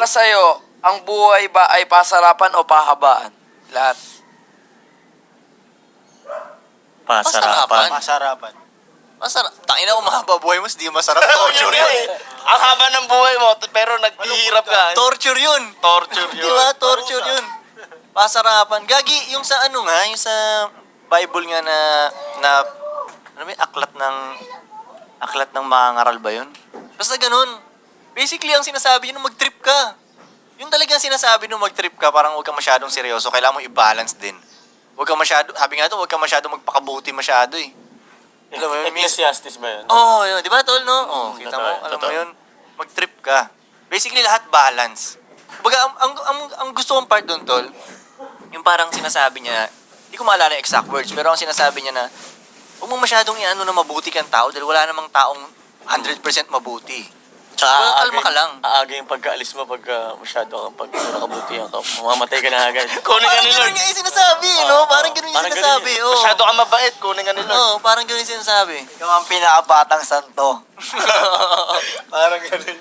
Para sa'yo, ang buhay ba ay pasarapan o pahabaan? Lahat. Pasarapan. Masarapan. Masarap. Tangina ko, mahaba buhay mo, hindi masarap. Torture yun. Ang haba ng buhay mo, pero naghihirap ka. Torture yun. Torture Di ba? Torture yun. Pasarapan. Gagi, yung sa ano nga, yung sa Bible nga ano ba yun? Aklat ng mangangaral ba yun? Basta ganun. Basically, ang sinasabi yun, mag-trip ka. Yung talagang sinasabi nung mag-trip ka, parang huwag kang masyadong seryoso, kailangan mo i-balance din. Huwag kang masyado, sabi nga ito, huwag kang masyadong magpakabuti masyado eh. Alam mo yun, Ecclesiastes ba yun? Oo, yun. Di ba, tol, no? Oo, kita mo, Totoo, alam mo totoo. yun. Mag-trip ka. Basically, lahat balance. Kumbaga, ang gusto kong part doon, tol, yung parang sinasabi niya, hindi ko maalala yung exact words, pero ang sinasabi niya na, huwag mo masyadong i-ano na mabuti kang tao dahil wala namang taong 100% mabuti. Well, kalma ka lang. Aaga yung pagkaalis mo pagka masyado kang pag nakabutihan ka. Mamamatay ka na agad. Kunin ka Parang ni ganun Lord. nga yung sinasabi, no? Parang ganun yung Parang sinasabi. ganun Oo. Masyado ka mabait. Kunin ka ni Lord. Oo, parang ganun yung sinasabi. Ikaw ang pinakabatang santo. Parang ganun.